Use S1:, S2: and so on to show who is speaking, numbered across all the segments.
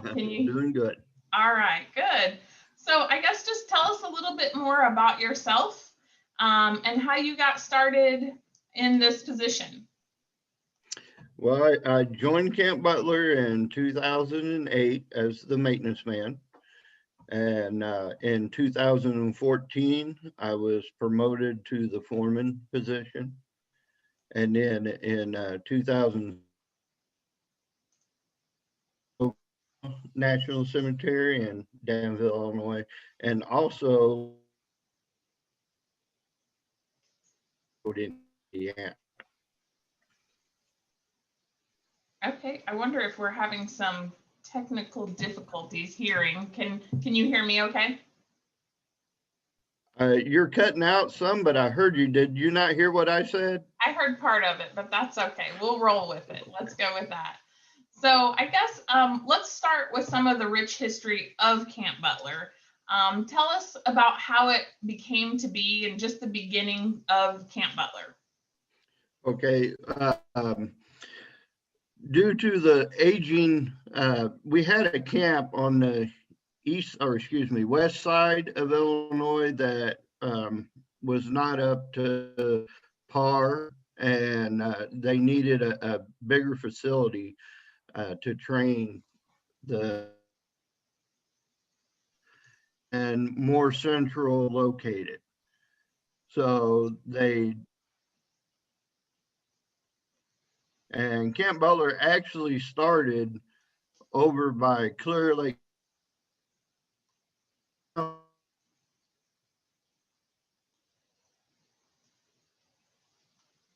S1: Can you?
S2: Doing good.
S1: All right, good. So I guess just tell us a little bit more about yourself and how you got started in this position.
S2: Well, I joined Camp Butler in 2008 as the maintenance man. And in 2014, I was promoted to the foreman position. And then in 2000, National Cemetery in Danville, Illinois, and also in Indiana.
S1: Okay, I wonder if we're having some technical difficulties hearing. Can you hear me okay?
S2: You're cutting out some, but I heard you. Did you not hear what I said?
S1: I heard part of it, but that's okay. We'll roll with it. Let's go with that. So I guess let's start with some of the rich history of Camp Butler. Tell us about how it became to be and just the beginning of Camp Butler.
S2: Okay. Due to the aging, we had a camp on the west side of Illinois that was not up to par, and they needed a bigger facility to train the and more central located. So and Camp Butler actually started over by Clear Lake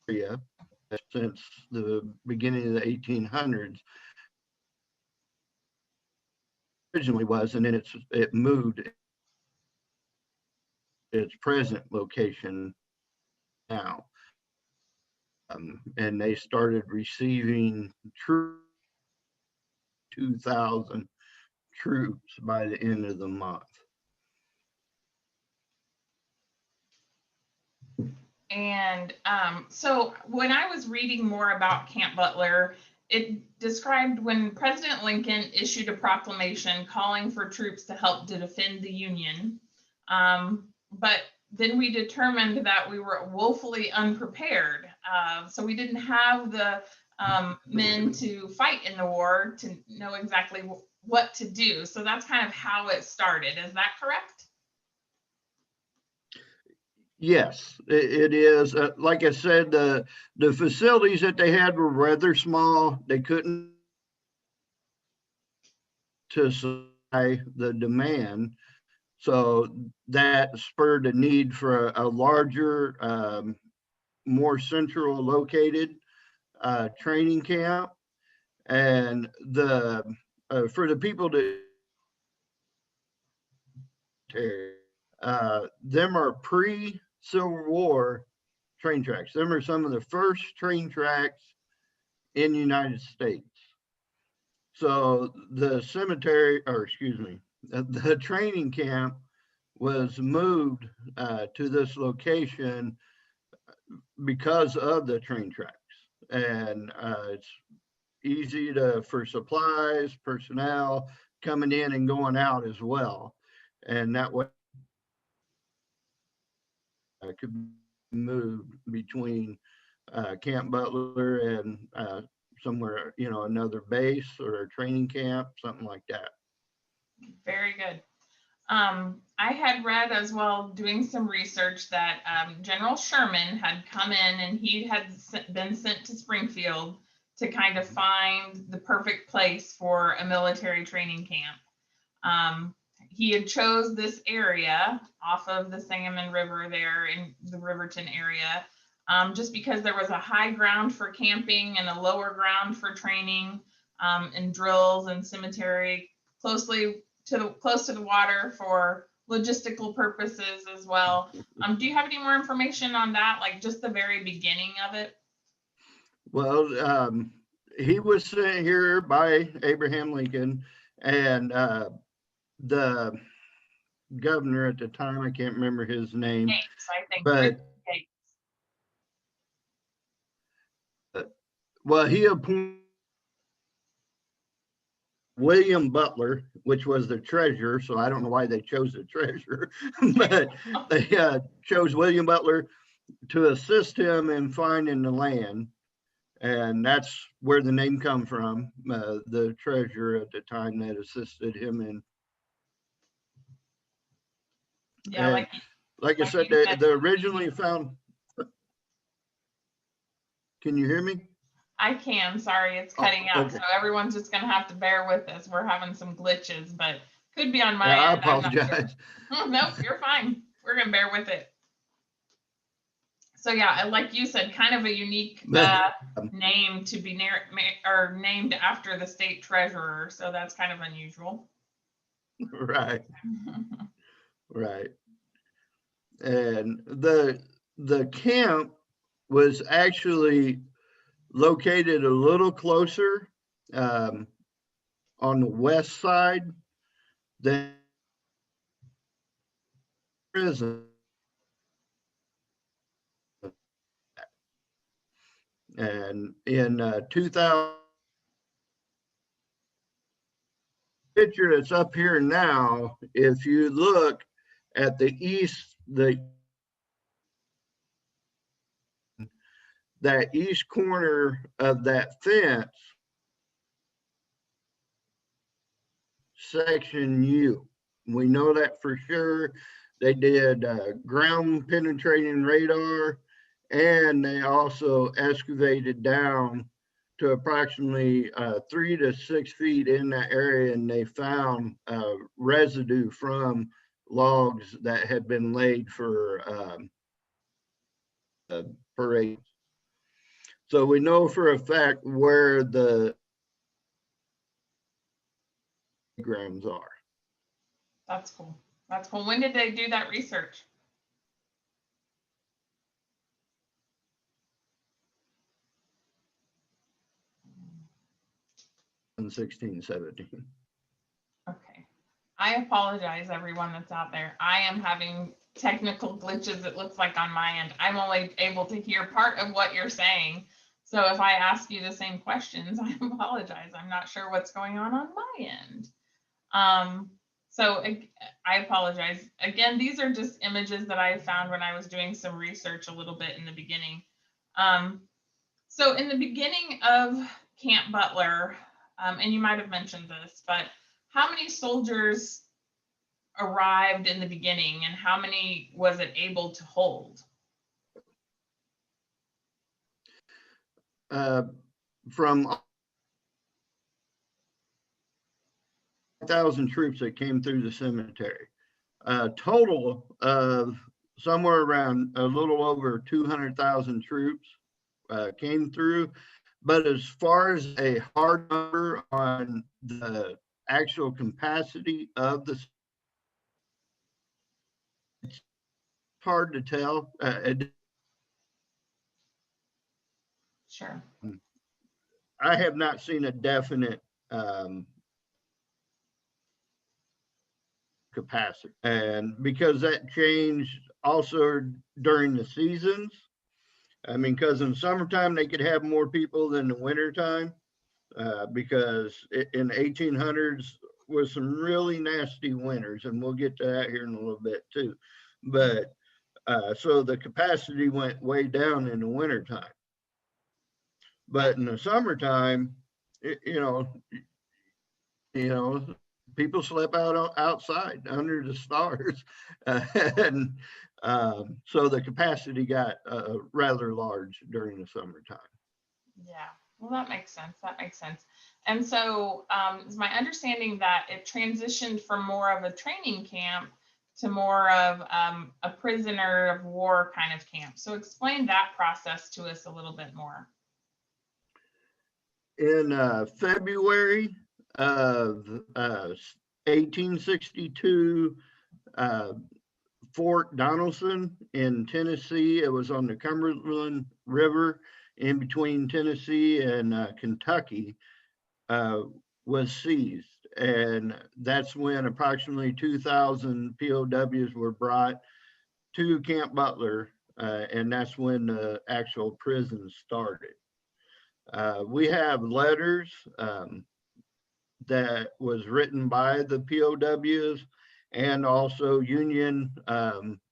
S2: area since the beginning of the 1800s. Originally was, and then it moved its present location now. And they started receiving 2,000 troops by the end of the month.
S1: And so when I was reading more about Camp Butler, it described when President Lincoln issued a proclamation calling for troops to help to defend the Union. But then we determined that we were woefully unprepared. So we didn't have the men to fight in the war to know exactly what to do. So that's kind of how it started. Is that correct?
S2: Yes, it is. Like I said, the facilities that they had were rather small. They couldn't to supply the demand. So that spurred a need for a larger, more central located training camp. And for the people to them are pre-Civil War train tracks. Them are some of the first train tracks in the United States. So the cemetery, or excuse me, the training camp was moved to this location because of the train tracks. And it's easy for supplies, personnel coming in and going out as well. And that way could be moved between Camp Butler and somewhere, another base or a training camp, something like that.
S1: Very good. I had read as well, doing some research, that General Sherman had come in and he had been sent to Springfield to kind of find the perfect place for a military training camp. He had chose this area off of the Sangamon River there in the Riverton area, just because there was a high ground for camping and a lower ground for training and drills and cemetery close to the water for logistical purposes as well. Do you have any more information on that, like just the very beginning of it?
S2: Well, he was sent here by Abraham Lincoln, and the governor at the time, I can't remember his name,
S1: Gates, I think.
S2: but
S1: Gates.
S2: well, he appointed William Butler, which was the treasurer. So I don't know why they chose the treasurer, but they chose William Butler to assist him in finding the land. And that's where the name come from, the treasurer at the time that assisted him in.
S1: Yeah,
S2: And like I said,
S1: you
S2: the originally found, can you hear me?
S1: I can, sorry, it's cutting out.
S2: Okay.
S1: So everyone's just gonna have to bear with us. We're having some glitches, but could be on my
S2: Yeah, I
S1: end. I'm not sure.
S2: apologize.
S1: Nope, you're fine. We're gonna bear with it. So yeah, like you said, kind of a unique name to be named after the state treasurer. So that's kind of unusual.
S2: Right, right. And the camp was actually located a little closer on the west side than prison. And in 2000, picture that's up here now, if you look at the east, that east corner of that fence, section U. We know that for sure. They did ground penetrating radar, and they also excavated down to approximately 3 to 6 feet in that area, and they found residue from logs that had been laid for parades. So we know for a fact where the grounds are.
S1: That's cool. That's cool. When did they do that research?
S2: In 16, 17.
S1: Okay. I apologize, everyone that's out there. I am having technical glitches, it looks like on my end. I'm only able to hear part of what you're saying. So if I ask you the same questions, I apologize. I'm not sure what's going on my end. So I apologize. Again, these are just images that I found when I was doing some research a little bit in the beginning. So in the beginning of Camp Butler, and you might have mentioned this, but how many soldiers arrived in the beginning and how many was it able to hold?
S2: From 1,000 troops that came through the cemetery, total of somewhere around a little over 200,000 troops came through. But as far as a hard number on the actual capacity of the, it's hard to tell.
S1: Sure.
S2: I have not seen a definite capacity, and because that changed also during the seasons. I mean, because in summertime they could have more people than the wintertime, because in the 1800s was some really nasty winters, and we'll get to that here in a little bit too. But so the capacity went way down in the wintertime. But in the summertime, you know, people slept outside under the stars, and so the capacity got rather large during the summertime.
S1: Yeah, well, that makes sense. That makes sense. And so it's my understanding that it transitioned from more of a training camp to more of a prisoner of war kind of camp. So explain that process to us a little bit more.
S2: In February of 1862, Fort Donelson in Tennessee, it was on the Cumberland River in between Tennessee and Kentucky, was seized. And that's when approximately 2,000 POWs were brought to Camp Butler, and that's when the actual prison started. We have letters that was written by the POWs and also Union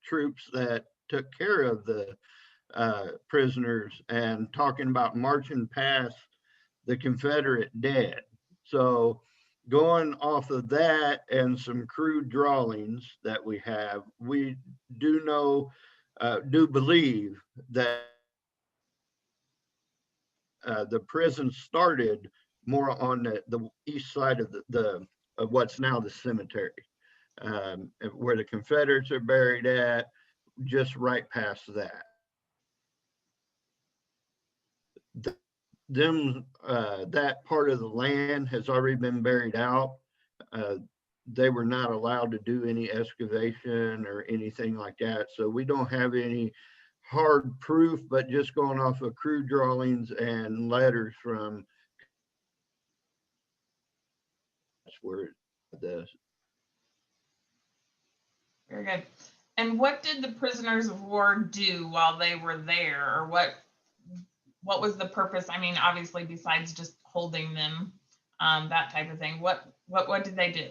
S2: troops that took care of the prisoners, and talking about marching past the Confederate dead. So going off of that and some crude drawings that we have, we do know, do believe that the prison started more on the east side of of what's now the cemetery, where the Confederates are buried at, just right past that. That part of the land has already been buried out. They were not allowed to do any excavation or anything like that. So we don't have any hard proof, but just going off of crude drawings and letters from, that's where this.
S1: Very good. And what did the prisoners of war do while they were there, or what was the purpose? I mean, obviously, besides just holding them, that type of thing. What did they do?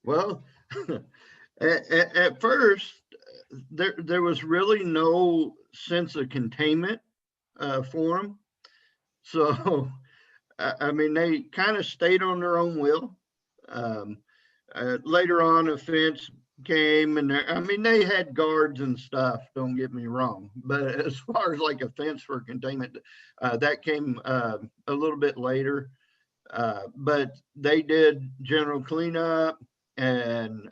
S2: Well, at first, there was really no sense of containment for them. So, I mean, they kind of stayed on their own will. Later on, a fence came, and I mean, they had guards and stuff, don't get me wrong. But as far as like a fence for containment, that came a little bit later. But they did general cleanup and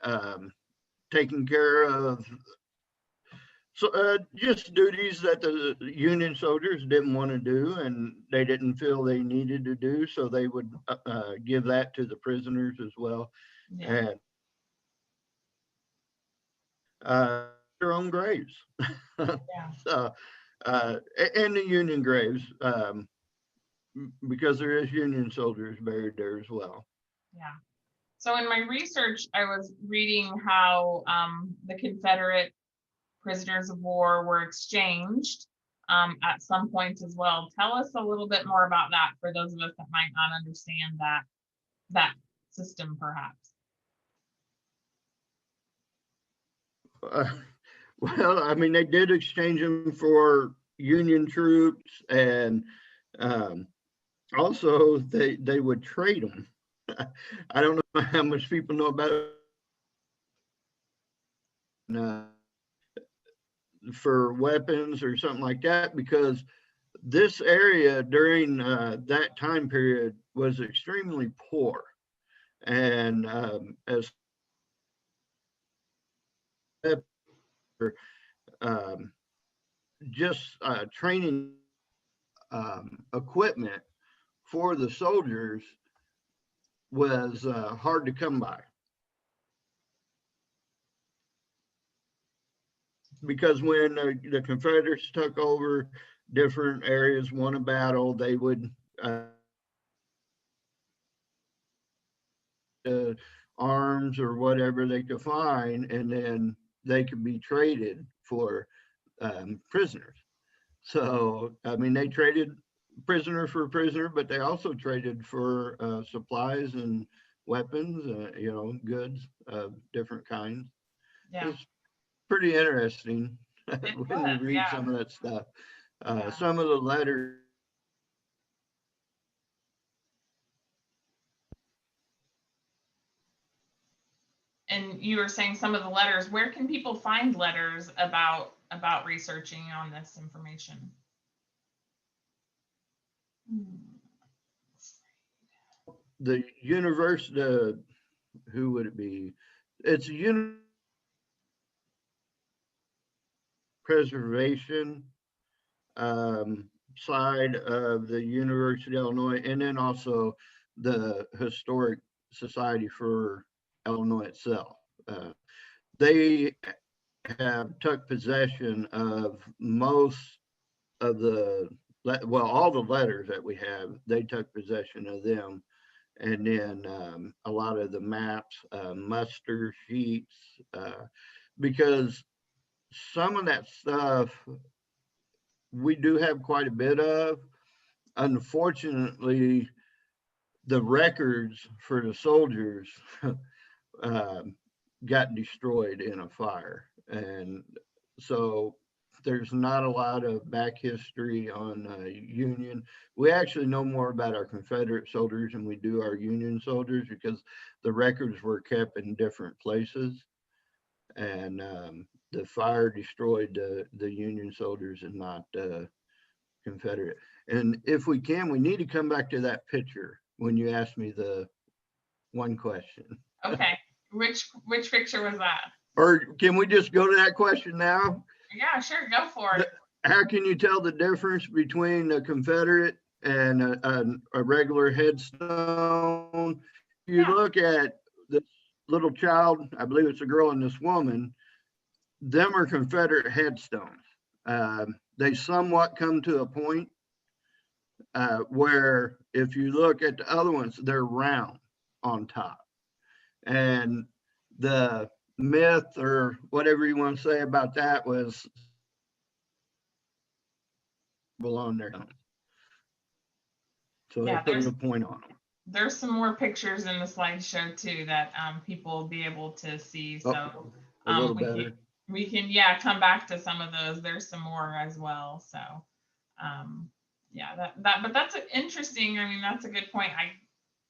S2: taking care of just duties that the Union soldiers didn't want to do, and they didn't feel they needed to do, so they would give that to the prisoners as well. Yeah. And their own graves. Yeah. So, and the Union graves, because there is Union soldiers buried there as well.
S1: Yeah. So in my research, I was reading how the Confederate prisoners of war were exchanged at some points as well. Tell us a little bit more about that for those of us that might not understand that system, perhaps.
S2: Well, I mean, they did exchange them for Union troops, and also they would trade them. I don't know how much people know about it. For weapons or something like that, because this area during that time period was extremely poor, and as just training equipment for the soldiers was hard to come by. Because when the Confederates took over different areas, won a battle, they would arms or whatever they could find, and then they could be traded for prisoners. So, I mean, they traded prisoner for prisoner, but they also traded for supplies and weapons, goods of different kinds.
S1: Yeah.
S2: It's pretty interesting when you read some of that stuff. Some of the letters.
S1: And you were saying some of the letters. Where can people find letters about researching on this information?
S2: The university, who would it be? It's a preservation side of the University of Illinois, and then also the Historic Society for Illinois itself. They have took possession of most of all the letters that we have. They took possession of them, and then a lot of the maps, muster sheets, because some of that stuff we do have quite a bit of. Unfortunately, the records for the soldiers got destroyed in a fire. And so there's not a lot of back history on Union. We actually know more about our Confederate soldiers than we do our Union soldiers, because the records were kept in different places. And the fire destroyed the Union soldiers and not Confederate. And if we can, we need to come back to that picture when you asked me the one question.
S1: Okay, which picture was that?
S2: Or can we just go to that question now?
S1: Yeah, sure, go for it.
S2: How can you tell the difference between a Confederate and a regular headstone? You
S1: Yeah.
S2: look at this little child, I believe it's a girl and this woman, them are Confederate headstones. They somewhat come to a point where if you look at the other ones, they're round on top. And the myth or whatever you want to say about that was on there. So
S1: Yeah,
S2: they put a point on them.
S1: There's some more pictures in the slideshow too that people will be able to see. So
S2: a little better.
S1: We can yeah, come back to some of those. There's some more as well. So yeah, but that's interesting. I mean, that's a good point. I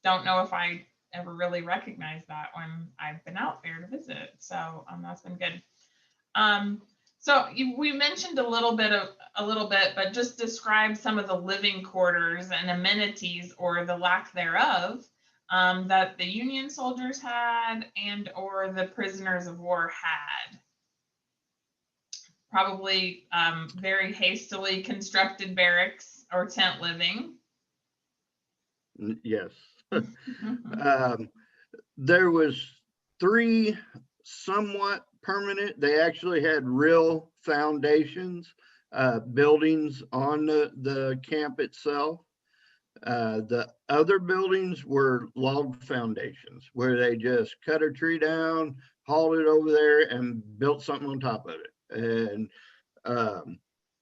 S1: don't know if I ever really recognized that when I've been out there to visit. So that's been good. So we mentioned a little bit, but just describe some of the living quarters and amenities or the lack thereof that the Union soldiers had and or the prisoners of war had. Probably very hastily constructed barracks or tent living.
S2: Yes. There was 3 somewhat permanent. They actually had real foundations, buildings on the camp itself. The other buildings were log foundations where they just cut a tree down, hauled it over there and built something on top of it. And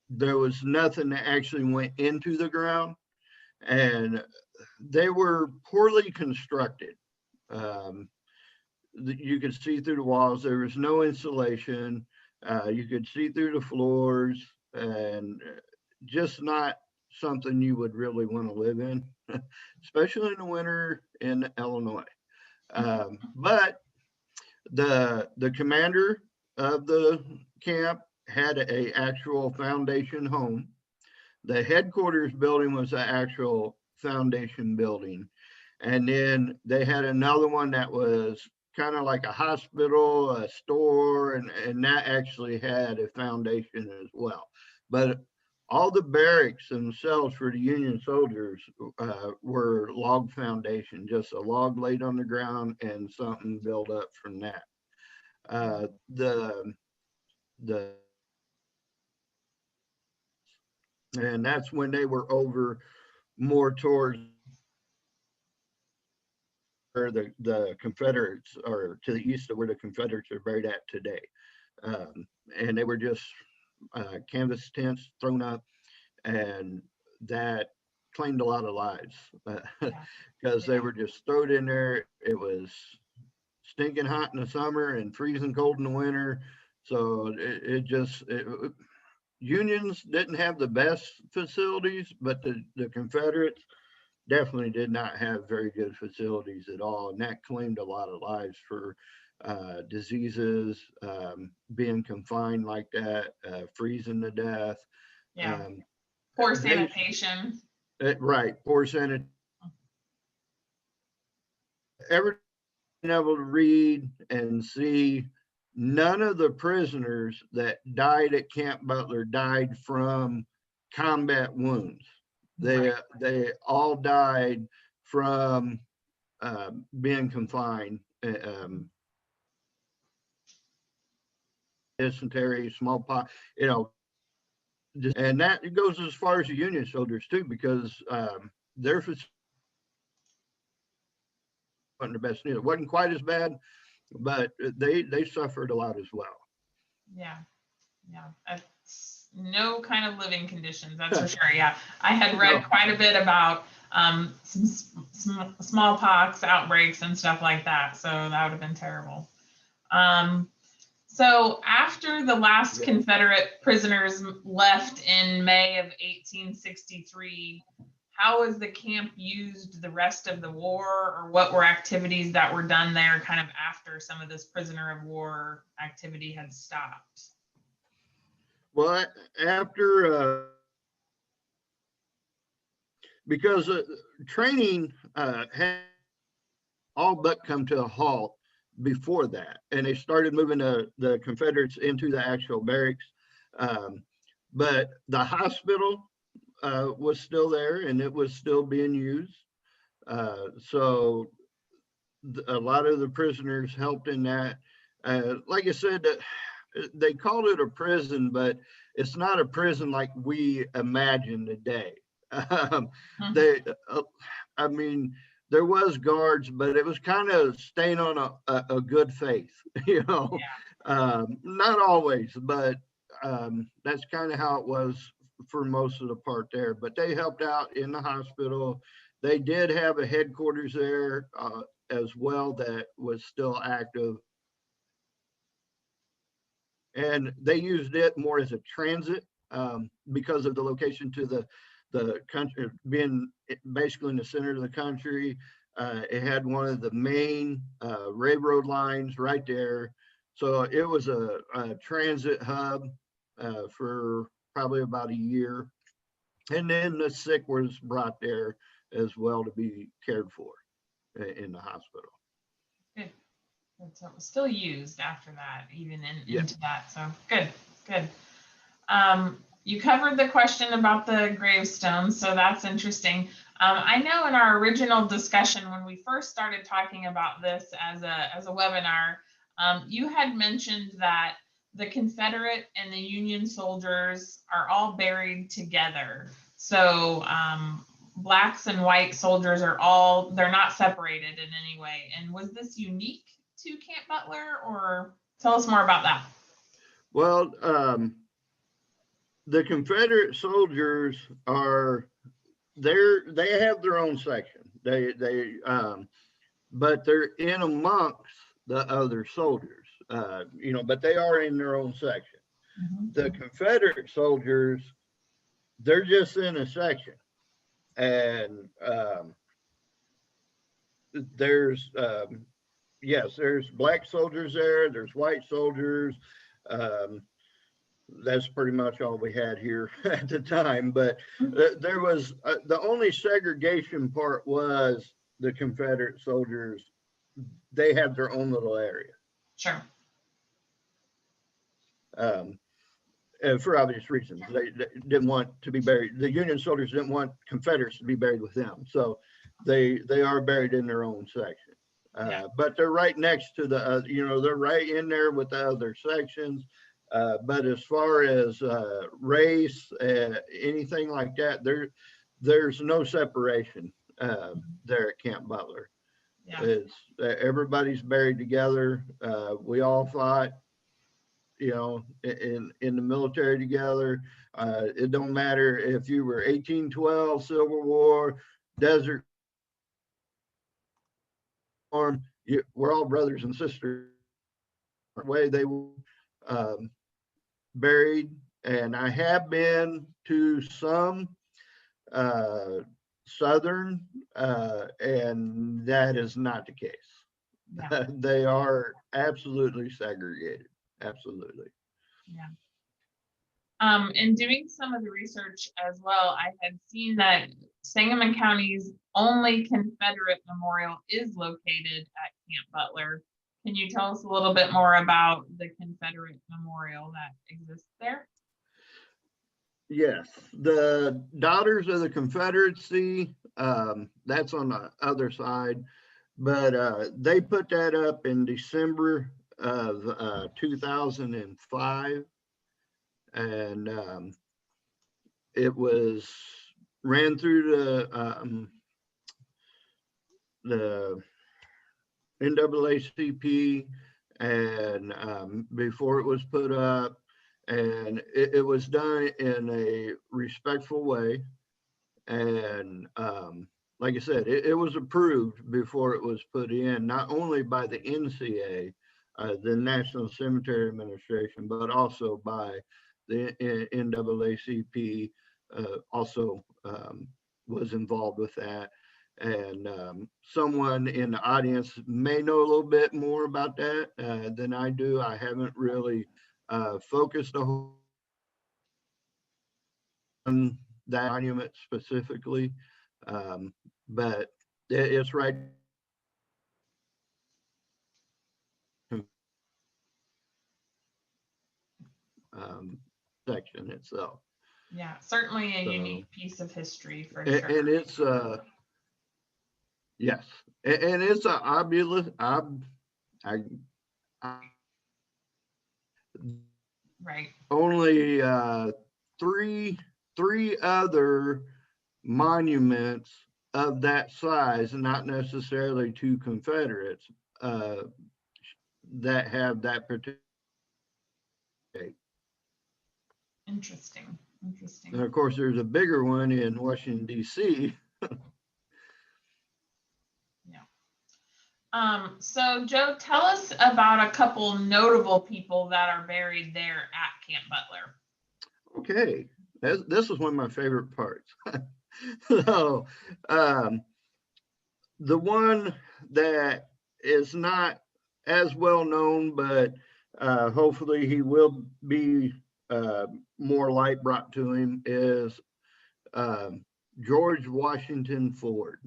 S2: there was nothing that actually went into the ground, and they were poorly constructed. You could see through the walls. There was no insulation. You could see through the floors, and just not something you would really want to live in, especially in the winter in Illinois. But the commander of the camp had a actual foundation home. The headquarters building was an actual foundation building. And then they had another one that was kind of like a hospital, a store, and that actually had a foundation as well. But all the barracks themselves for the Union soldiers were log foundation, just a log laid on the ground and something built up from that. And that's when they were over more towards where the Confederates are, to the east of where the Confederates are buried at today. And they were just canvas tents thrown up, and that claimed a lot of lives because they were just thrown in there. It was stinking hot in the summer and freezing cold in the winter. So Unions didn't have the best facilities, but the Confederates definitely did not have very good facilities at all. And that claimed a lot of lives for diseases, being confined like that, freezing to death.
S1: Yeah. Poor sanitation.
S2: Right. Poor sanitation. Ever been able to read and see, none of the prisoners that died at Camp Butler died from combat wounds. They all died from being confined, dysentery, smallpox, and that goes as far as the Union soldiers too, because their facility wasn't the best neither. It wasn't quite as bad, but they suffered a lot as well.
S1: Yeah. It's no kind of living conditions, that's for sure. Yeah, I had read quite a bit about some smallpox outbreaks and stuff like that. So that would have been terrible. So after the last Confederate prisoners left in May of 1863, how was the camp used the rest of the war, or what were activities that were done there kind of after some of this prisoner of war activity had stopped?
S2: Well, after, because training had all but come to a halt before that, and they started moving the Confederates into the actual barracks. But the hospital was still there, and it was still being used. So a lot of the prisoners helped in that. Like I said, they called it a prison, but it's not a prison like we imagine today. I mean, there was guards, but it was kind of staying on a good faith, you know. Not always, but that's kind of how it was for most of the part there. But they helped out in the hospital. They did have a headquarters there as well that was still active. And they used it more as a transit because of the location to the country, being basically in the center of the country. It had one of the main railroad lines right there. So it was a transit hub for probably about a year. And then the sick was brought there as well to be cared for in the hospital.
S1: Good. So it was still used after that, even into that. So good. You covered the question about the gravestones, so that's interesting. I know in our original discussion, when we first started talking about this as a webinar, you had mentioned that the Confederate and the Union soldiers are all buried together. So blacks and white soldiers they're not separated in any way. And was this unique to Camp Butler, or tell us more about that?
S2: Well, the Confederate soldiers they have their own section. But they're in amongst the other soldiers, but they are in their own section. The Confederate soldiers, they're just in a section. And there's black soldiers there, there's white soldiers. That's pretty much all we had here at the time. But there was the only segregation part was the Confederate soldiers. They had their own little area.
S1: Sure.
S2: And for obvious reasons, they didn't want to be buried. The Union soldiers didn't want Confederates to be buried with them, so they are buried in their own section. But they're right next to the, they're right in there with the other sections. But as far as race, anything like that, there's no separation there at Camp Butler. It's everybody's buried together. We all fought, in the military together. It don't matter if you were 1812, Civil War, Desert Storm. We're all brothers and sisters. The way they were buried, and I have been to some southern, and that is not the case. They are absolutely segregated. Absolutely.
S1: In doing some of the research as well, I had seen that Sangamon County's only Confederate memorial is located at Camp Butler. Can you tell us a little bit more about the Confederate memorial that exists there?
S2: Yes, the Daughters of the Confederacy, that's on the other side, but they put that up in December of 2005, and it was ran through the NAACP, and before it was put up, and it was done in a respectful way, and like I said, it was approved before it was put in, not only by the NCA, the National Cemetery Administration, but also by the NAACP, also was involved with that. And someone in the audience may know a little bit more about that than I do. I haven't really focused on that monument specifically, but it's right section itself.
S1: Yeah, certainly a
S2: So,
S1: unique piece of history for
S2: and,
S1: sure.
S2: and it's yes, and it's a obvious. I
S1: Right.
S2: only three other monuments of that size, not necessarily to Confederates, that have that particular.
S1: Interesting. Interesting.
S2: And of course, there's a bigger one in Washington, D.C.
S1: So Joe, tell us about a couple notable people that are buried there at Camp Butler.
S2: Okay, this is one of my favorite parts. So, the one that is not as well known, but hopefully he will be more light brought to him, is George Washington Ford.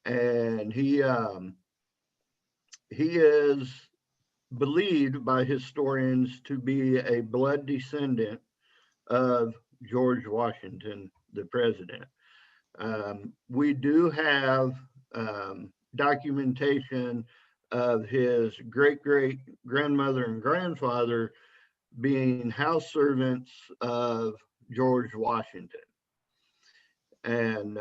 S2: And he is believed by historians to be a blood descendant of George Washington, the president. We do have documentation of his great great grandmother and grandfather being house servants of George Washington. And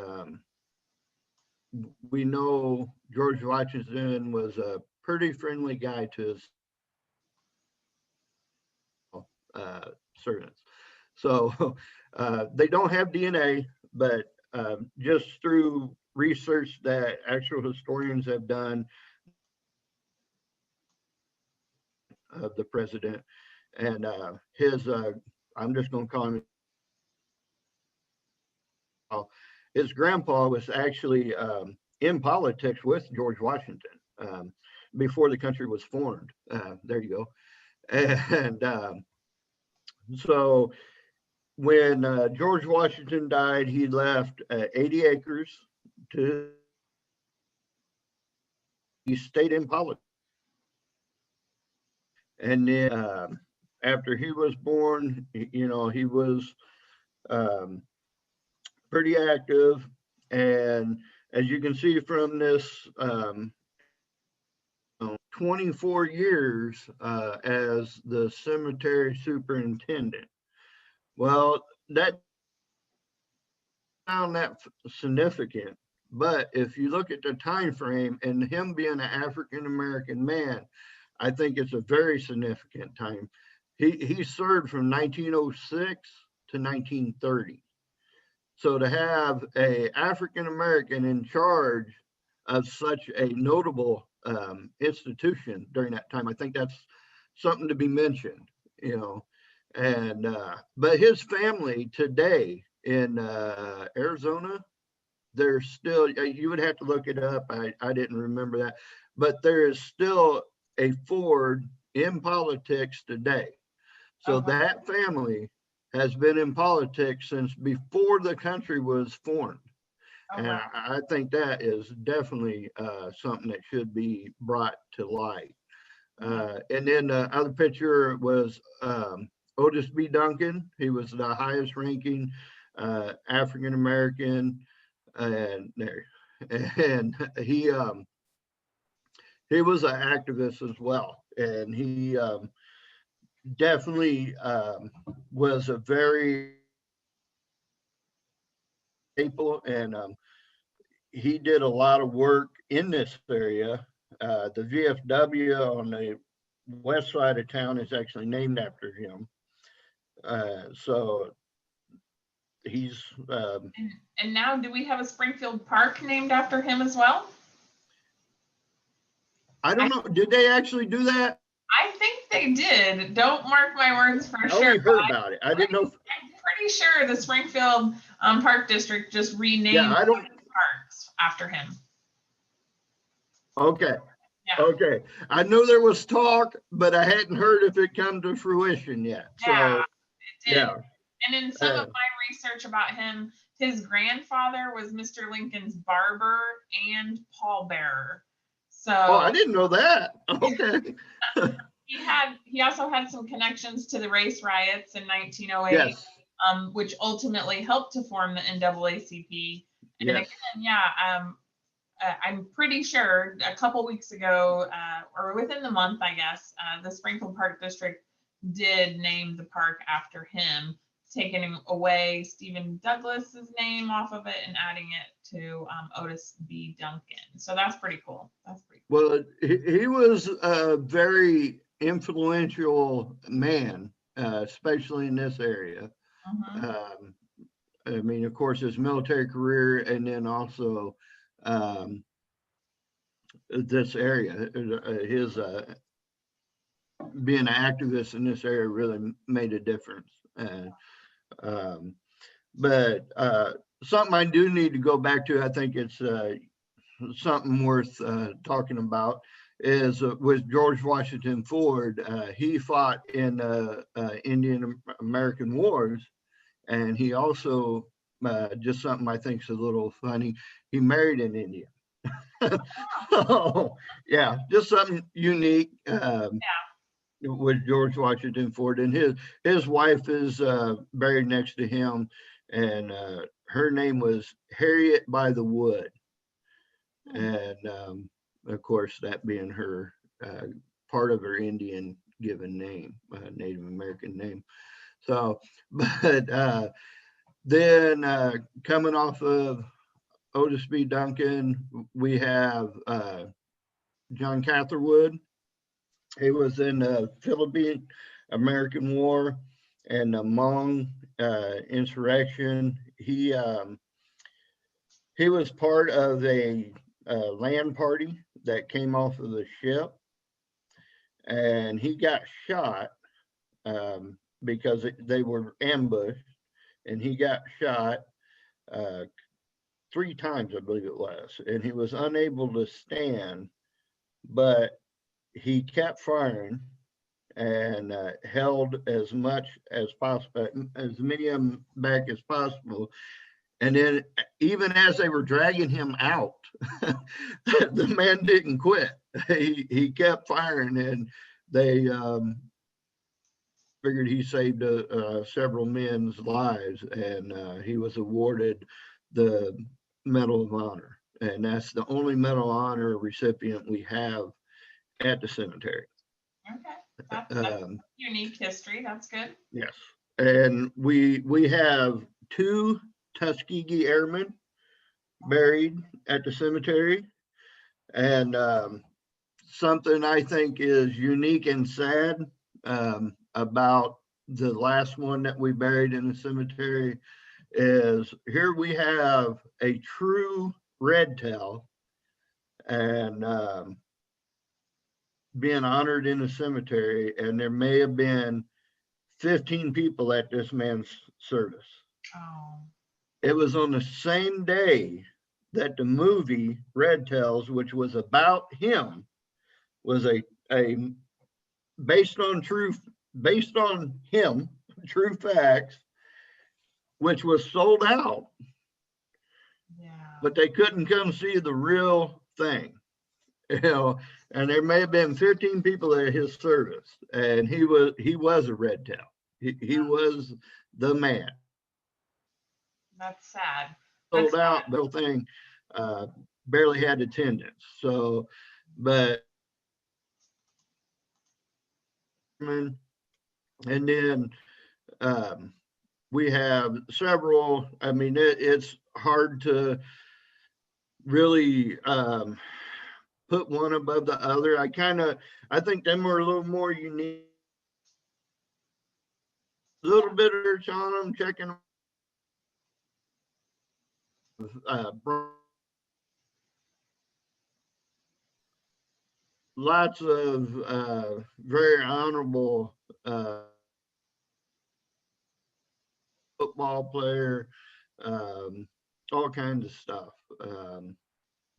S2: we know George Washington was a pretty friendly guy to his servants. So they don't have DNA, but just through research that actual historians have done of the president and his, I'm just going to call him, his grandpa was actually in politics with George Washington before the country was formed. There you go. And so when George Washington died, he left 80 acres to, he stayed in politics. And then after he was born, you know, he was pretty active. And as you can see from this, 24 years as the cemetery superintendent. Well, that found that significant, but if you look at the time frame and him being an African American man, I think it's a very significant time. He served from 1906 to 1930. So to have a African American in charge of such a notable institution during that time, I think that's something to be mentioned, you know. And but his family today in Arizona, there's still, you would have to look it up. I didn't remember that, but there is still a Ford in politics today. So that family has been in politics since before the country was formed. And I think that is definitely something that should be brought to light. And then the other picture was Otis B. Duncan. He was the highest ranking African American, and there, and he was an activist as well, and he definitely was a very staple, and he did a lot of work in this area. The VFW on the west side of town is actually named after him. So he's,
S1: And now, do we have a Springfield Park named after him as well?
S2: I don't know, did they actually do that?
S1: I think they did. Don't mark my words for
S2: I
S1: sure.
S2: only heard about it. I didn't know.
S1: I'm pretty sure the Springfield Park District just renamed
S2: Yeah, I don't.
S1: parks after him.
S2: Okay.
S1: Yeah.
S2: Okay. I know there was talk, but I hadn't heard if it come to fruition yet.
S1: Yeah,
S2: So,
S1: it did.
S2: yeah.
S1: And in some of my research about him, his grandfather was Mr. Lincoln's barber and pallbearer. So
S2: Oh, I didn't know that. Okay.
S1: he also had some connections to the race riots in 1908,
S2: Yes.
S1: Which ultimately helped to form the NAACP. And
S2: Yes.
S1: again, I'm pretty sure a couple weeks ago, or within the month, I guess, the Springfield Park District did name the park after him, taking away Stephen Douglas's name off of it and adding it to Otis B. Duncan. So that's pretty cool. That's pretty cool.
S2: Well, he was a very influential man, especially in this area.
S1: Mm-hmm.
S2: I mean, of course, his military career, and then also this area, his being an activist in this area really made a difference. But something I do need to go back to, I think it's something worth talking about, is with George Washington Ford. He fought in Indian American Wars, and he also, just something I think is a little funny, he married an Indian. So, yeah, just something unique. With George Washington Ford, and his wife is buried next to him, and her name was Harriet by the Wood, and of course that being her part of her Indian given name, Native American name. So, but then coming off of Otis B. Duncan, we have John Catherwood. He was in the Philippine American War and the Hmong insurrection. He was part of a land party that came off of the ship, and he got shot because they were ambushed, and he got shot 3 times, I believe it was, and he was unable to stand, but he kept firing and held as much as possible, as many of them back as possible. And then even as they were dragging him out, the man didn't quit. He kept firing, and they figured he saved several men's lives, and he was awarded the Medal of Honor. And that's the only Medal of Honor recipient we have at the cemetery.
S1: Okay, that's unique history. That's good.
S2: Yes, and we have 2 Tuskegee Airmen buried at the cemetery, and something I think is unique and sad about the last one that we buried in the cemetery is here we have a true red tail, and being honored in the cemetery, and there may have been 15 people at this man's service.
S1: Oh.
S2: It was on the same day that the movie Red Tails, which was about him, was a based on him, true facts, which was sold out.
S1: Yeah.
S2: But they couldn't come see the real thing. And there may have been 15 people at his service, and he was a red tail. He was the man.
S1: That's sad.
S2: Sold out, the whole thing, barely had attendance. So, but and then we have several. I mean, it's hard to really put one above the other. I think them were a little more unique. A little bit of research on them, checking lots of very honorable football player, all kinds of stuff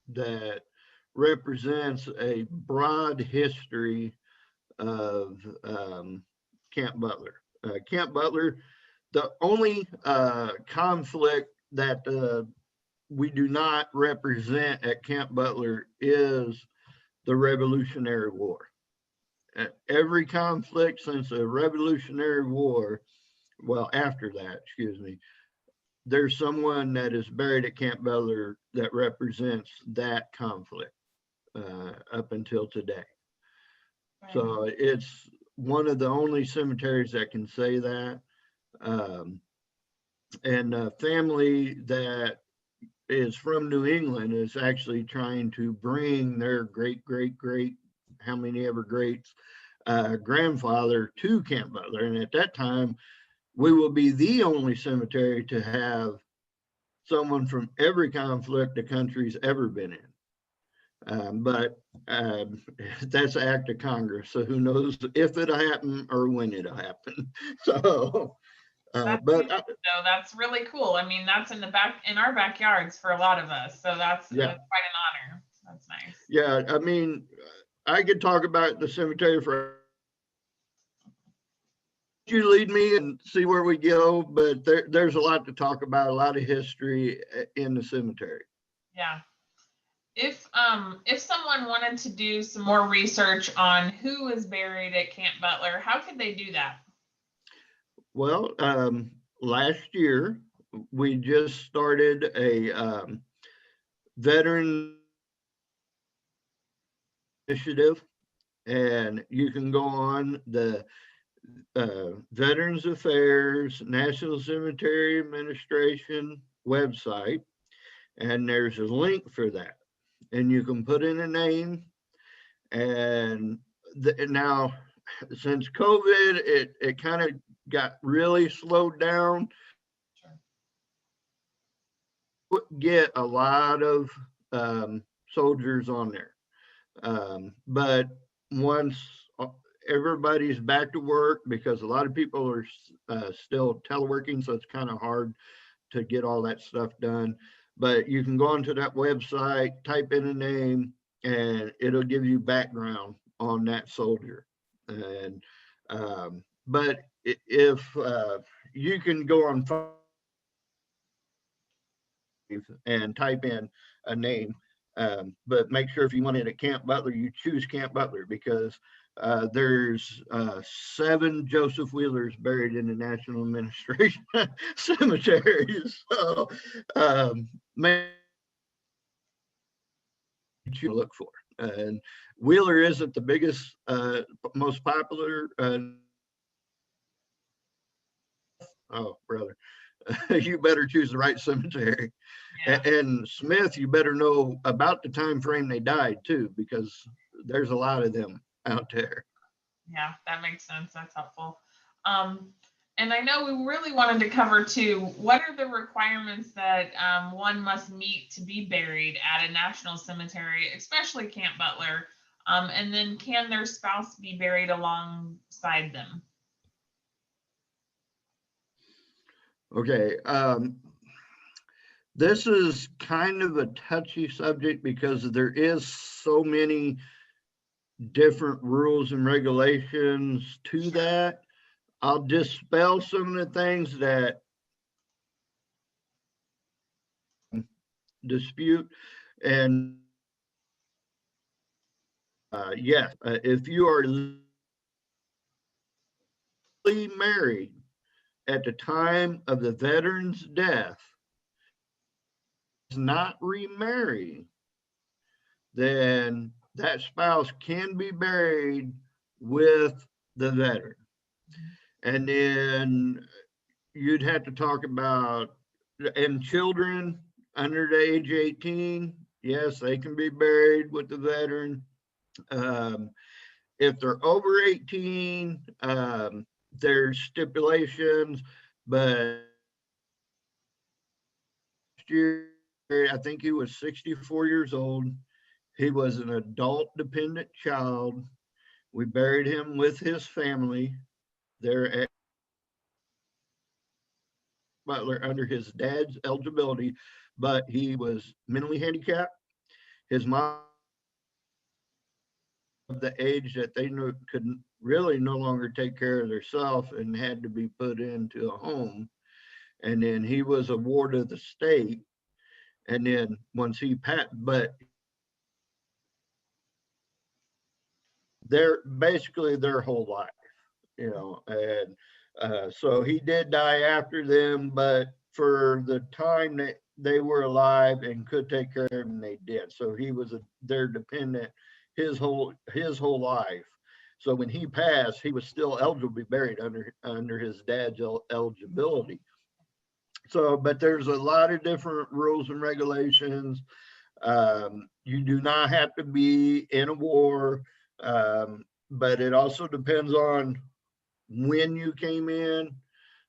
S2: that represents a broad history of Camp Butler. Camp Butler, the only conflict that we do not represent at Camp Butler is the Revolutionary War. Every conflict since the Revolutionary War, well, after that, excuse me, there's someone that is buried at Camp Butler that represents that conflict up until today.
S1: Right.
S2: So it's one of the only cemeteries that can say that. And a family that is from New England is actually trying to bring their great, how many ever greats, grandfather to Camp Butler. And at that time, we will be the only cemetery to have someone from every conflict the country's ever been in. But that's an act of Congress, so who knows if it'll happen or when it'll happen. So,
S1: that's really cool. I mean, that's in our backyards for a lot of us. So that's
S2: yeah,
S1: quite an honor. That's nice.
S2: Yeah, I mean, I could talk about the cemetery for you lead me and see where we go, but there's a lot to talk about, a lot of history in the cemetery.
S1: Yeah. If someone wanted to do some more research on who is buried at Camp Butler, how could they do that?
S2: Well, last year we just started a veteran initiative, and you can go on the Veterans Affairs National Cemetery Administration website, and there's a link for that, and you can put in a name. And now, since COVID, it kind of got really slowed down. Sure. Get a lot of soldiers on there, but once everybody's back to work, because a lot of people are still teleworking, so it's kind of hard to get all that stuff done. But you can go onto that website, type in a name, and it'll give you background on that soldier. And but if you can go on and type in a name, but make sure if you want it at Camp Butler, you choose Camp Butler, because there's 7 Joseph Wheelers buried in the National Administration Cemetery. So man, you look for. And Wheeler isn't the biggest, most popular. Oh, brother, you better choose the right cemetery. Yeah. And Smith, you better know about the time frame they died too, because there's a lot of them out there.
S1: Yeah, that makes sense. That's helpful. And I know we really wanted to cover too, what are the requirements that one must meet to be buried at a national cemetery, especially Camp Butler? And then can their spouse be buried alongside them?
S2: Okay. This is kind of a touchy subject because there is so many different rules and regulations to that. I'll dispel some of the things that dispute. And yes, if you are married at the time of the veteran's death, not remarry, then that spouse can be buried with the veteran. And then you'd have to talk about, and children under the age of 18, yes, they can be buried with the veteran. If they're over 18, there's stipulations, but I think he was 64 years old. He was an adult dependent child. We buried him with his family there at Butler under his dad's eligibility, but he was mentally handicapped. His mom, the age that they knew could really no longer take care of themselves and had to be put into a home. And then he was a ward of the state. And then once he passed, but they're basically their whole life, and so he did die after them, but for the time that they were alive and could take care of him, they did. So he was their dependent his whole life. So when he passed, he was still eligible to be buried under his dad's eligibility. So, but there's a lot of different rules and regulations. You do not have to be in a war, but it also depends on when you came in,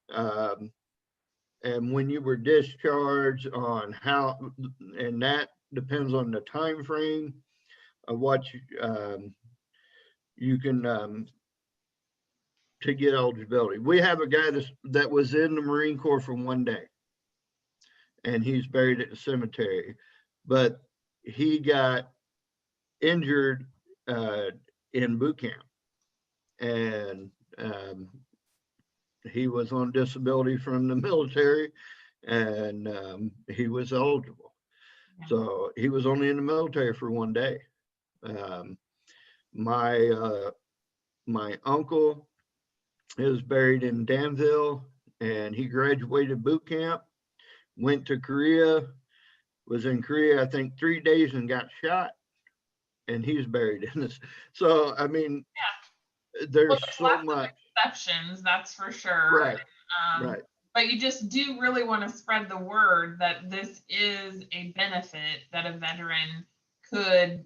S2: and when you were discharged, on how, and that depends on the time frame of what you can to get eligibility. We have a guy that was in the Marine Corps for one day, and he's buried at the cemetery, but he got injured in boot camp, and he was on disability from the military, and he was eligible. So he was only in the military for one day. My uncle is buried in Danville, and he graduated boot camp, went to Korea, was in Korea, I think 3 days, and got shot, and he's buried in this. So, I mean, there's so much.
S1: Exceptions, that's for sure.
S2: Right. Right.
S1: But you just do really want to spread the word that this is a benefit that a veteran could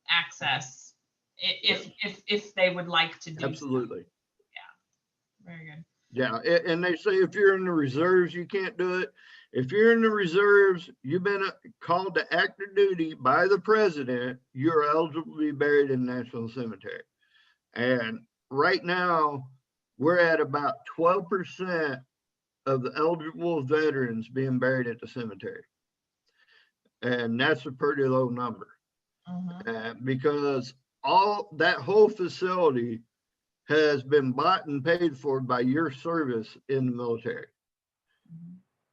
S1: access if they would like to do.
S2: Absolutely.
S1: So. Yeah. Very good.
S2: Yeah, and they say if you're in the reserves, you can't do it. If you're in the reserves, you've been called to active duty by the president, you're eligible to be buried in the National Cemetery. And right now, we're at about 12% of the eligible veterans being buried at the cemetery. And that's a pretty low number. Because that whole facility has been bought and paid for by your service in the military.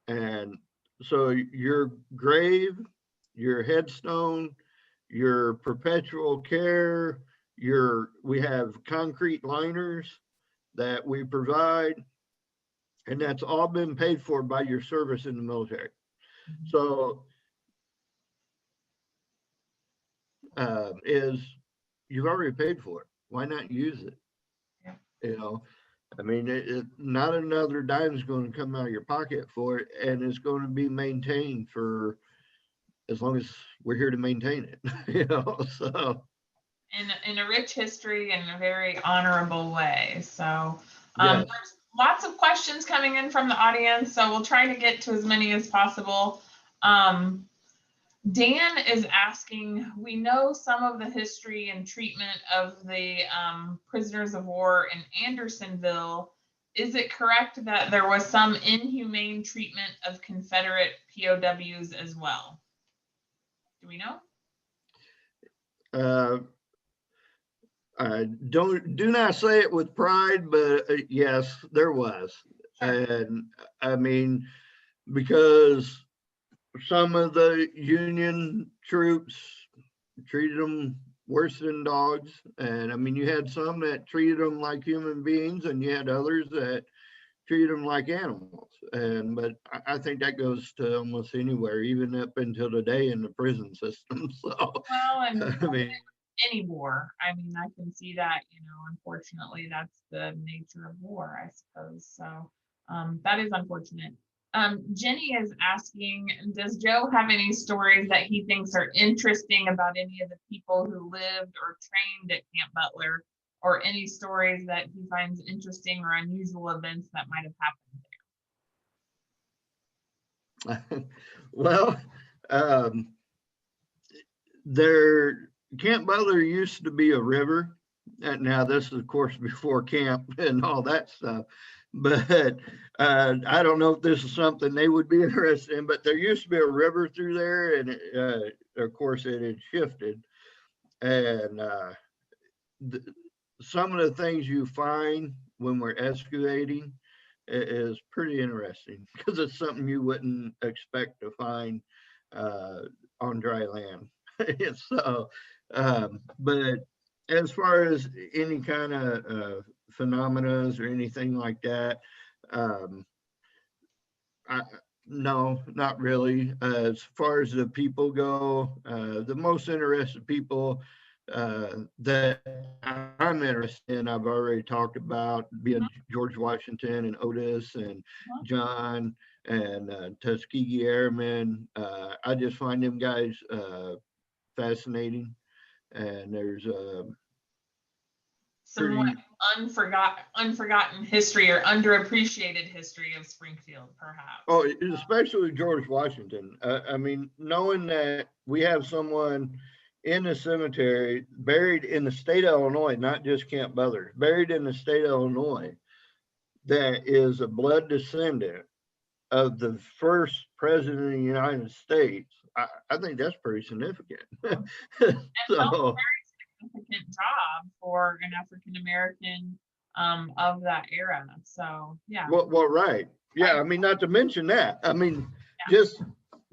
S2: And so your grave, your headstone, your perpetual care, we have concrete liners that we provide, and that's all been paid for by your service in the military. So you've already paid for it. Why not use it? I mean, not another dime is going to come out of your pocket for it, and it's going to be maintained for as long as we're here to maintain it. So
S1: in a rich history and a very honorable way. So
S2: yes.
S1: There's lots of questions coming in from the audience, so we'll try to get to as many as possible. Dan is asking, we know some of the history and treatment of the prisoners of war in Andersonville. Is it correct that there was some inhumane treatment of Confederate POWs as well? Do we know?
S2: Do not say it with pride, but yes, there was.
S1: Sure.
S2: And I mean, because some of the Union troops treated them worse than dogs. And I mean, you had some that treated them like human beings, and you had others that treated them like animals. But I think that goes to almost anywhere, even up until today in the prison system. So,
S1: well, and
S2: I mean,
S1: any war. I mean, I can see that, unfortunately, that's the nature of war, I suppose. So that is unfortunate. Jenny is asking, does Joe have any stories that he thinks are interesting about any of the people who lived or trained at Camp Butler, or any stories that he finds interesting or unusual events that might have happened
S2: there? Well, Um, there, Camp Butler used to be a river. And now this is of course before camp and all that stuff. But I don't know if this is something they would be interested in, but there used to be a river through there, and of course it had shifted. And th- some of the things you find when we're excavating is pretty interesting because it's something you wouldn't expect to find uh, on dry land. So, but as far as any kind of phenomena or anything like that, um, I, no, not really. As far as the people go, the most interested people that I'm interested in, I've already talked about, being George Washington and Otis and John and Tuskegee Airmen. I just find them guys fascinating. And there's
S1: Somewhat
S2: pretty,
S1: unforgotten history or underappreciated history of Springfield, perhaps.
S2: oh, especially George Washington. I mean, knowing that we have someone in the cemetery buried in the state of Illinois, not just Camp Butler, buried in the state of Illinois, that is a blood descendant of the first president of the United States. I think that's pretty significant. So,
S1: Significant job for an African American of that era. So yeah.
S2: well, right. Yeah, I mean, not to mention that. I mean, just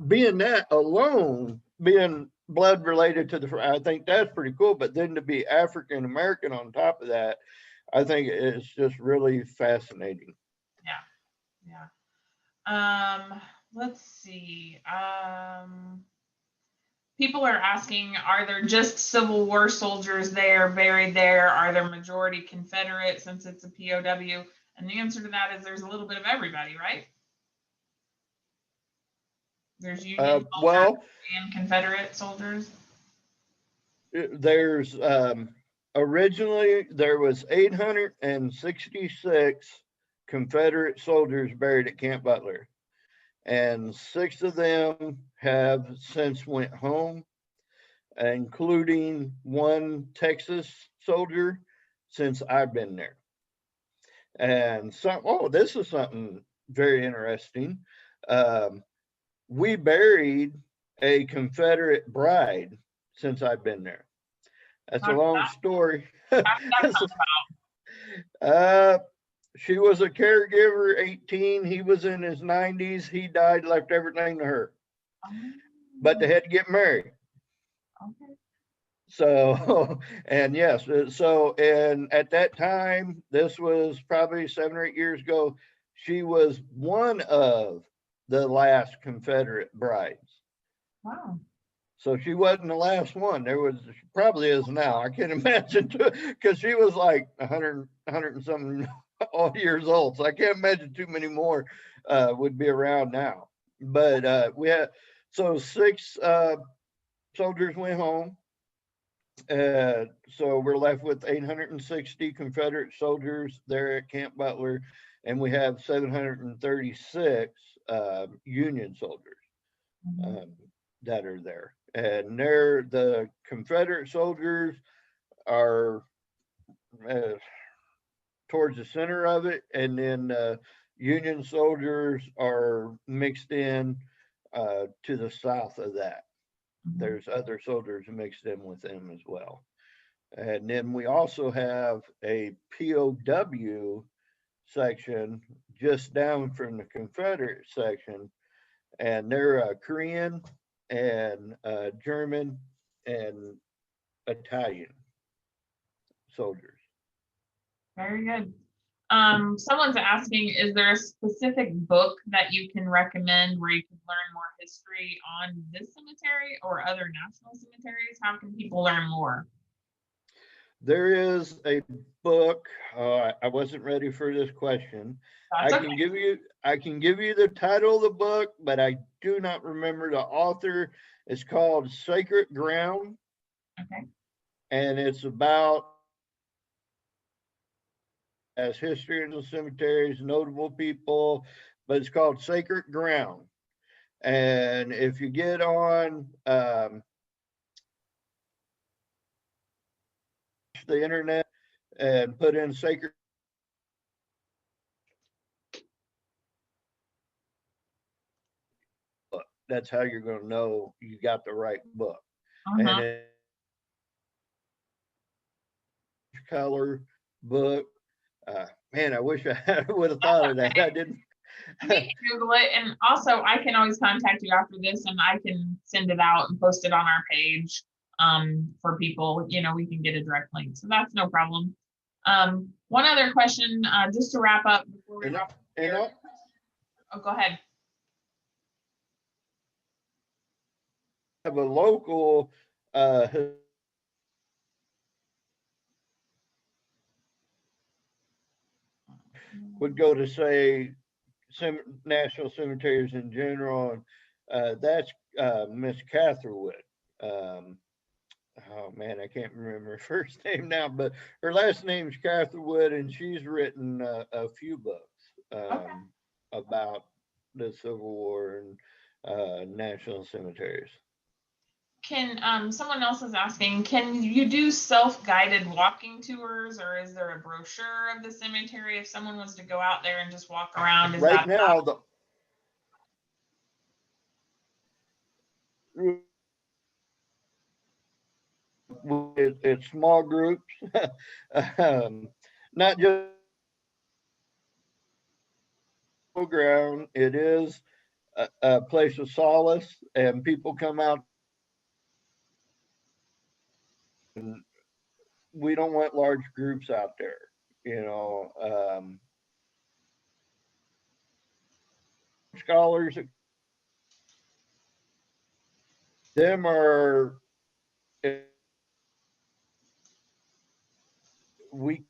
S2: being that alone, being blood related to the, I think that's pretty cool. But then to be African American on top of that, I think it's just really fascinating.
S1: Yeah. Let's see. People are asking, are there just Civil War soldiers there, buried there? Are there majority Confederate since it's a POW? And the answer to that is there's a little bit of everybody, right? There's Union soldiers and Confederate soldiers.
S2: There's originally there was 866 Confederate soldiers buried at Camp Butler, and 6 of them have since went home, including one Texas soldier since I've been there. And this is something very interesting. We buried a Confederate bride since I've been there. That's a long story. She was a caregiver, 18. He was in his 90s. He died, left everything to her. But they had to get married.
S1: Okay.
S2: So, and yes, and at that time, this was probably 7 or 8 years ago, she was one of the last Confederate brides.
S1: Wow.
S2: So she wasn't the last one. She probably is now. I can't imagine, because she was like 100 and something years old. So I can't imagine too many more would be around now. But we had, so 6 soldiers went home. So we're left with 860 Confederate soldiers there at Camp Butler, and we have 736 Union soldiers that are there. And the Confederate soldiers are towards the center of it, and then Union soldiers are mixed in to the south of that. There's other soldiers mixed in with them as well. And then we also have a POW section just down from the Confederate section, and they're Korean and German and Italian soldiers.
S1: Very good. Someone's asking, is there a specific book that you can recommend where you can learn more history on this cemetery or other national cemeteries? How can people learn more?
S2: There is a book. I wasn't ready for this question.
S1: That's
S2: I can give you the title of the book, but I do not remember the author. It's called Sacred Ground.
S1: Okay.
S2: And it's about as history in the cemeteries, notable people, but it's called Sacred Ground. And if you get on the internet and put in sacred, that's how you're going to know you got the right book. And it color book. Man, I wish I would have thought of that. I didn't.
S1: You can Google it, and also I can always contact you after this, and I can send it out and post it on our page for people. You know, we can get a direct link, so that's no problem. One other question, just to wrap up before we wrap up here. Oh, go ahead.
S2: Have a local would go to, say, national cemeteries in general, and that's Miss Catherwood. Oh man, I can't remember her first name now, but her last name's Catherwood, and she's written a few books about the Civil War and national cemeteries.
S1: Can someone else is asking, can you do self-guided walking tours, or is there a brochure of the cemetery if someone was to go out there and just walk around? Is
S2: right now, it's small groups, not just ground. It is a place of solace, and people come out. And we don't want large groups out there, you know. Scholars, them are weak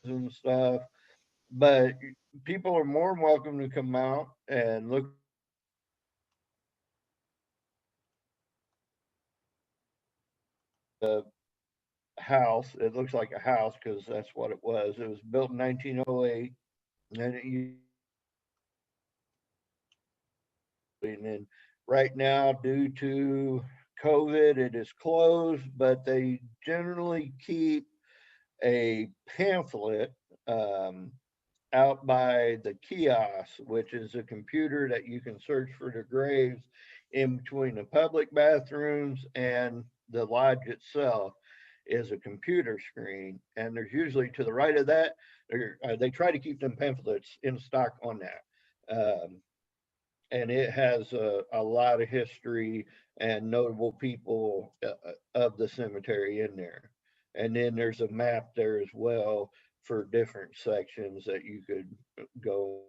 S2: and stuff, but people are more than welcome to come out and look. The house, it looks like a house because that's what it was. It was built in 1908, and then right now, due to COVID, it is closed, but they generally keep a pamphlet out by the kiosk, which is a computer that you can search for the graves in between the public bathrooms and the lodge itself is a computer screen. And there's usually to the right of that, they try to keep them pamphlets in stock on that. And it has a lot of history and notable people of the cemetery in there. And then there's a map there as well for different sections that you could go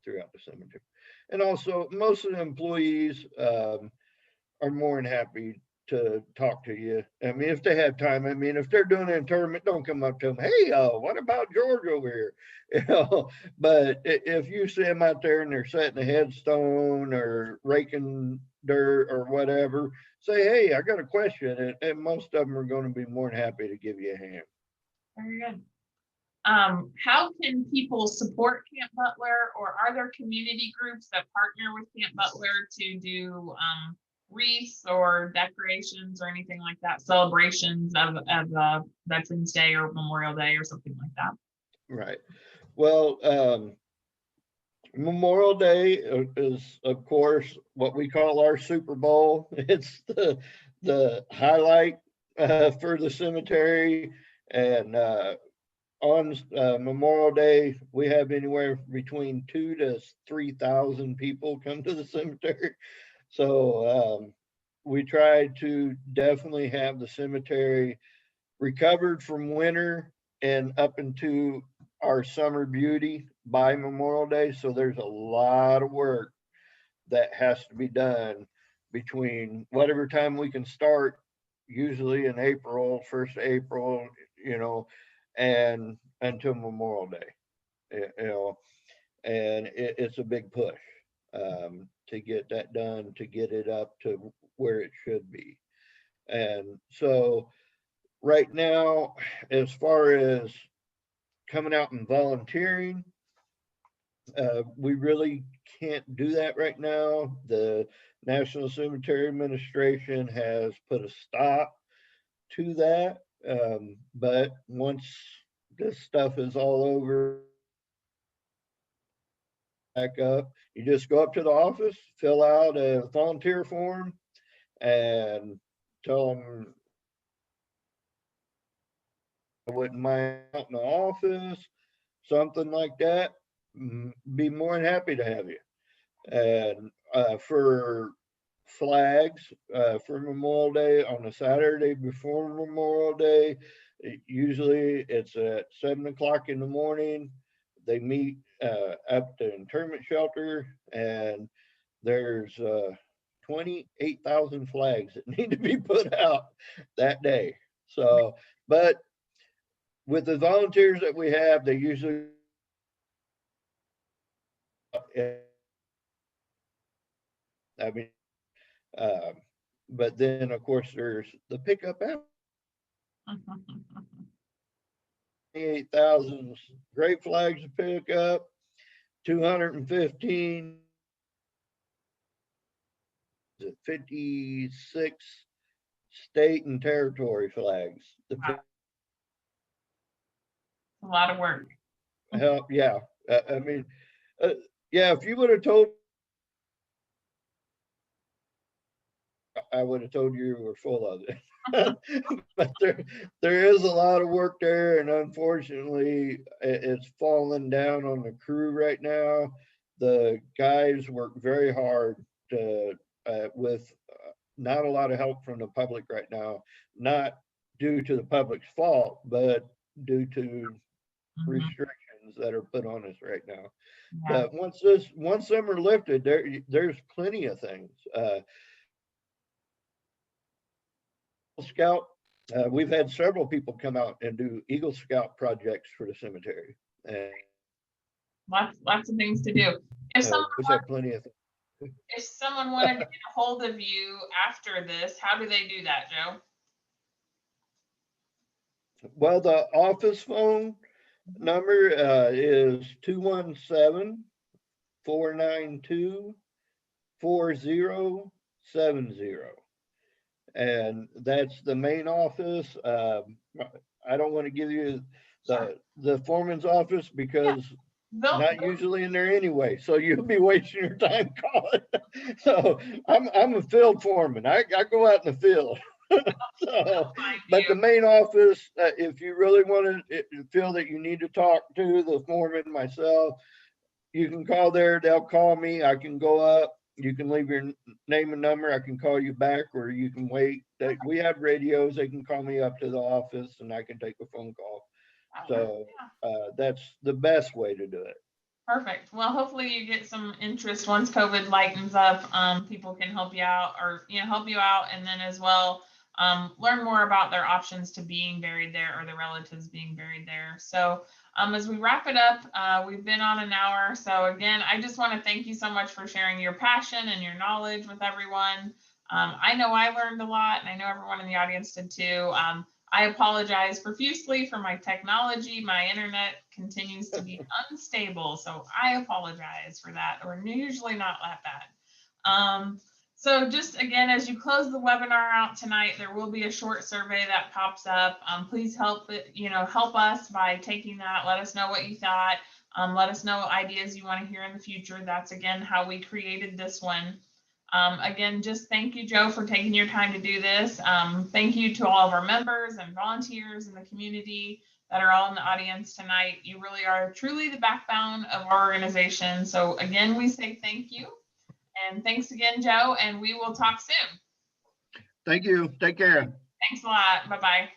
S2: throughout the cemetery. And also, most of the employees are more than happy to talk to you. I mean, if they have time. I mean, if they're doing an interment, don't come up to them. Hey, what about George over here? You know, but if you see them out there and they're setting a headstone or raking dirt or whatever, say, hey, I got a question, and most of them are going to be more than happy to give you a hand.
S1: Very good. How can people support Camp Butler, or are there community groups that partner with Camp Butler to do wreaths or decorations or anything like that, celebrations of Veterans Day or Memorial Day or something like that?
S2: Right. Well, Memorial Day is, of course, what we call our Super Bowl. It's the highlight for the cemetery. And on Memorial Day, we have anywhere between 2,000 to 3,000 people come to the cemetery. So we try to definitely have the cemetery recovered from winter and up into our summer beauty by Memorial Day. So there's a lot of work that has to be done between whatever time we can start, usually in April, 1st of April, you know, and until Memorial Day, you know, and it's a big push to get that done, to get it up to where it should be. And so right now, as far as coming out and volunteering, We really can't do that right now. The National Cemetery Administration has put a stop to that. But once this stuff is all over, back up, you just go up to the office, fill out a volunteer form, and tell them I wouldn't mind out in the office, something like that. Be more than happy to have you. And for flags for Memorial Day on a Saturday before Memorial Day, usually it's at 7 o'clock in the morning. They meet at the internment shelter, and there's 28,000 flags that need to be put out that day. So, but with the volunteers that we have, they usually I mean, but then of course there's the pickup out. 28,000 great flags to pick up, 215, 56 state and territory flags.
S1: Wow. A lot of work.
S2: Help, yeah. I mean, yeah, if you would have told, I would have told you were full of it. But there is a lot of work there, and unfortunately, it's falling down on the crew right now. The guys work very hard to, with not a lot of help from the public right now, not due to the public's fault, but due to restrictions that are put on us right now.
S1: Yeah.
S2: But once them are lifted, there's plenty of things. Scout, we've had several people come out and do Eagle Scout projects for the cemetery, and
S1: Lots of things to do. If someone
S2: we've had plenty of things.
S1: If someone wanted to get a hold of you after this, how do they do that, Joe?
S2: Well, the office phone number is 217-492-4070. And that's the main office. I don't want to give you the foreman's office because not usually in there anyway. So you'll be wasting your time calling. So I'm a field foreman. I go out in the field. So, but the main office, if you really want to feel that you need to talk to the foreman, myself, you can call there. They'll call me. I can go up. You can leave your name and number. I can call you back, or you can wait. We have radios. They can call me up to the office, and I can take a phone call. So that's the best way to do it.
S1: Perfect. Well, hopefully you get some interest once COVID lightens up. People can help you out, or help you out, and then as well learn more about their options to being buried there, or their relatives being buried there. So as we wrap it up, we've been on an hour. So again, I just want to thank you so much for sharing your passion and your knowledge with everyone. I know I learned a lot, and I know everyone in the audience did too. I apologize profusely for my technology. My internet continues to be unstable, so I apologize for that. We're usually not that bad. So just again, as you close the webinar out tonight, there will be a short survey that pops up. Please help us by taking that. Let us know what you thought. Let us know ideas you want to hear in the future. That's again how we created this one. Again, just thank you, Joe, for taking your time to do this. Thank you to all of our members and volunteers in the community that are all in the audience tonight. You really are truly the backbone of our organization. So again, we say thank you. And thanks again, Joe, and we will talk soon.
S2: Thank you. Take care.
S1: Thanks a lot. Bye-bye.